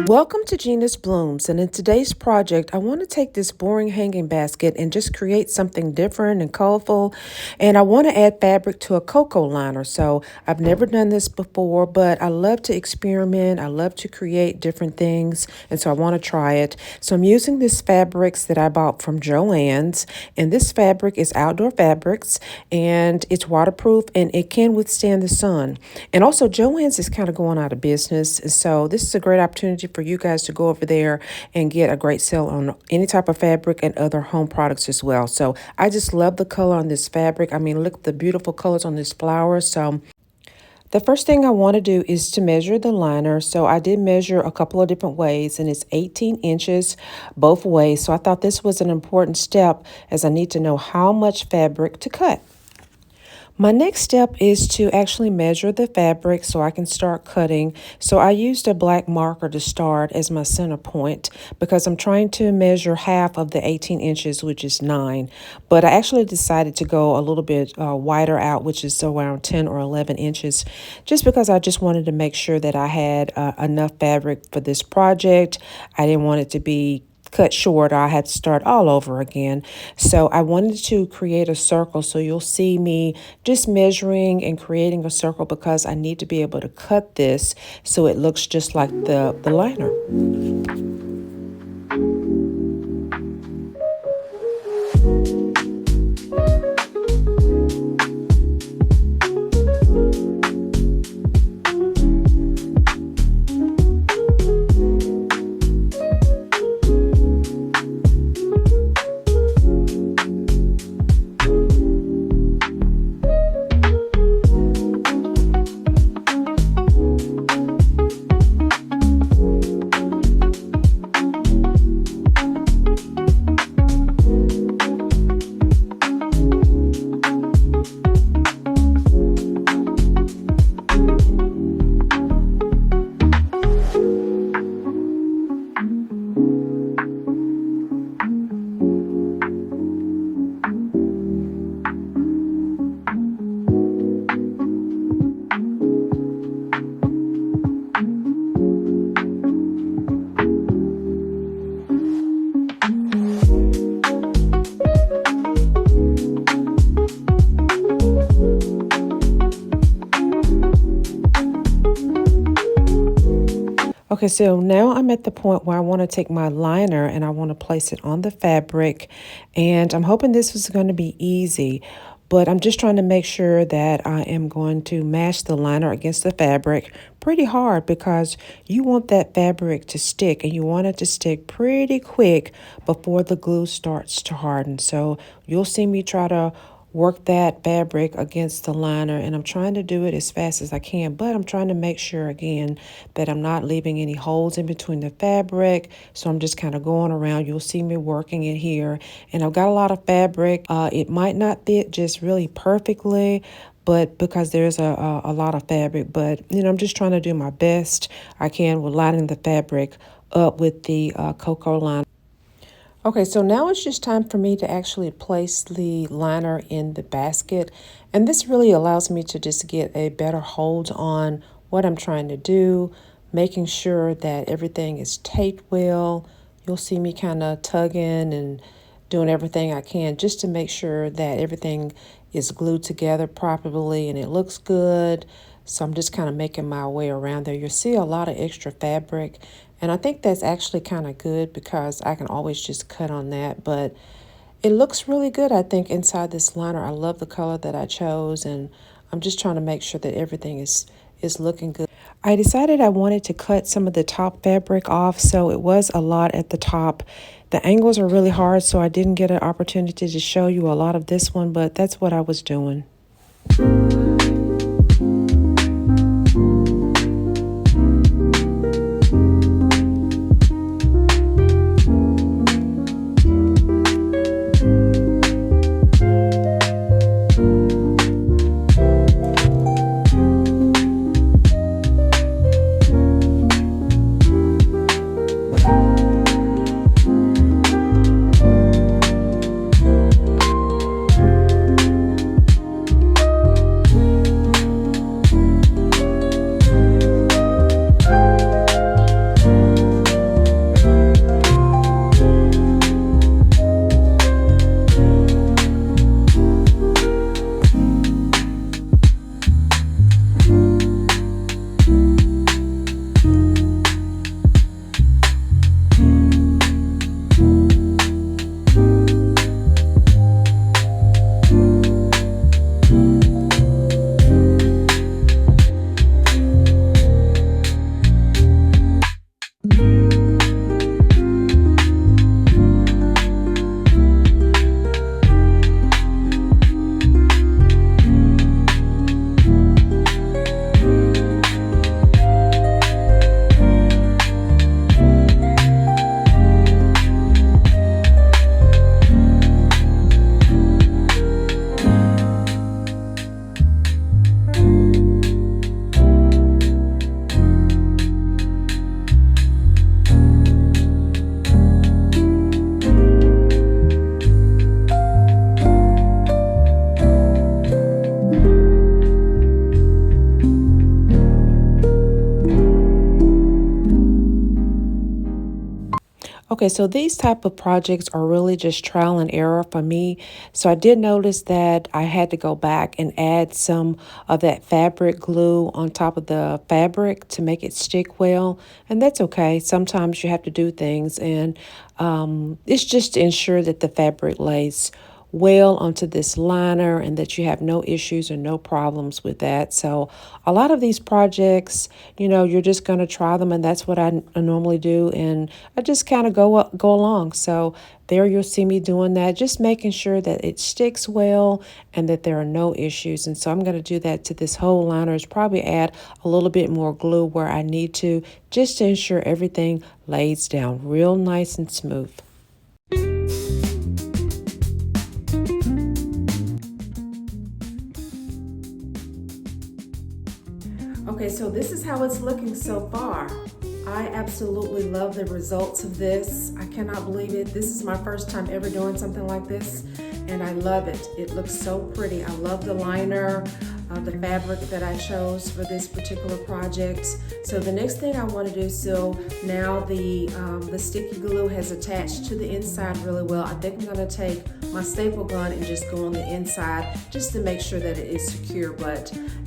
Welcome to Gina's Blooms, and in today's project, I want to take this boring hanging basket and just create something different and colorful, and I want to add fabric to a cocoa liner. So I've never done this before, but I love to experiment. I love to create different things, and so I want to try it. So I'm using this fabrics that I bought from Joann's, and this fabric is outdoor fabrics, and it's waterproof, and it can withstand the sun. And also, Joann's is kind of going out of business, and so this is a great opportunity for you guys to go over there and get a great sale on any type of fabric and other home products as well. So I just love the color on this fabric. I mean, look at the beautiful colors on this flower. So the first thing I want to do is to measure the liner. So I did measure a couple of different ways, and it's 18 inches both ways. So I thought this was an important step, as I need to know how much fabric to cut. My next step is to actually measure the fabric so I can start cutting. So I used a black marker to start as my center point because I'm trying to measure half of the 18 inches, which is 9. But I actually decided to go a little bit wider out, which is around 10 or 11 inches, just because I just wanted to make sure that I had enough fabric for this project. I didn't want it to be cut short, or I had to start all over again. So I wanted to create a circle. So you'll see me just measuring and creating a circle because I need to be able to cut this so it looks just like the liner. Okay, so now I'm at the point where I want to take my liner and I want to place it on the fabric, and I'm hoping this is going to be easy, but I'm just trying to make sure that I am going to mash the liner against the fabric pretty hard because you want that fabric to stick, and you want it to stick pretty quick before the glue starts to harden. So you'll see me try to work that fabric against the liner, and I'm trying to do it as fast as I can, but I'm trying to make sure again that I'm not leaving any holes in between the fabric. So I'm just kind of going around. You'll see me working it here, and I've got a lot of fabric. It might not fit just really perfectly, but because there's a lot of fabric, but I'm just trying to do my best I can with lining the fabric up with the Coco Liner. Okay, so now it's just time for me to actually place the liner in the basket. And this really allows me to just get a better hold on what I'm trying to do, making sure that everything is taped well. You'll see me kind of tugging and doing everything I can just to make sure that everything is glued together properly and it looks good. So I'm just kind of making my way around there. You'll see a lot of extra fabric, and I think that's actually kind of good because I can always just cut on that. But it looks really good, I think, inside this liner. I love the color that I chose, and I'm just trying to make sure that everything is looking good. I decided I wanted to cut some of the top fabric off, so it was a lot at the top. The angles are really hard, so I didn't get an opportunity to show you a lot of this one, but that's what I was doing. Okay, so these type of projects are really just trial and error for me. So I did notice that I had to go back and add some of that fabric glue on top of the fabric to make it stick well. And that's okay. Sometimes you have to do things, and it's just to ensure that the fabric lays well onto this liner and that you have no issues or no problems with that. So a lot of these projects, you're just going to try them, and that's what I normally do, and I just kind of go along. So there you'll see me doing that, just making sure that it sticks well and that there are no issues. And so I'm going to do that to this whole liner. Is probably add a little bit more glue where I need to, just to ensure everything lays down real nice and smooth. Okay, so this is how it's looking so far. I absolutely love the results of this. I cannot believe it. This is my first time ever doing something like this, and I love it. It looks so pretty. I love the liner, the fabric that I chose for this particular project. So the next thing I want to do, so now the sticky glue has attached to the inside really well. I think I'm going to take my staple gun and just go on the inside just to make sure that it is secure.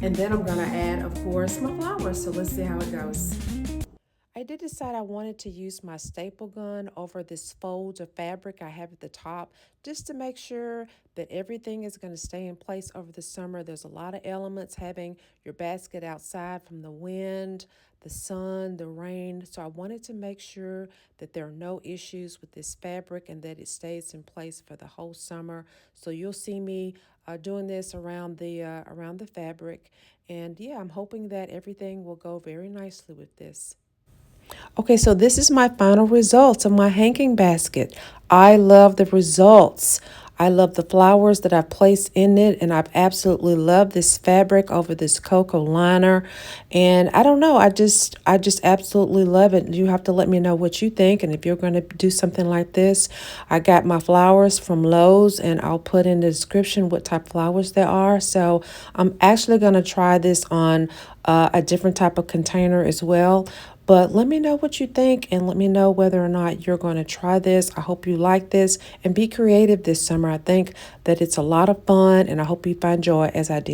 And then I'm going to add, of course, my flowers. So let's see how it goes. I did decide I wanted to use my staple gun over this fold of fabric I have at the top, just to make sure that everything is going to stay in place over the summer. There's a lot of elements having your basket outside, from the wind, the sun, the rain. So I wanted to make sure that there are no issues with this fabric and that it stays in place for the whole summer. So you'll see me doing this around the fabric. And yeah, I'm hoping that everything will go very nicely with this. Okay, so this is my final results of my hanging basket. I love the results. I love the flowers that I've placed in it, and I've absolutely loved this fabric over this Coco Liner. And I don't know, I just absolutely love it. You have to let me know what you think, and if you're going to do something like this. I got my flowers from Lowe's, and I'll put in the description what type of flowers there are. So I'm actually going to try this on a different type of container as well. But let me know what you think, and let me know whether or not you're going to try this. I hope you like this and be creative this summer. I think that it's a lot of fun, and I hope you find joy as I did.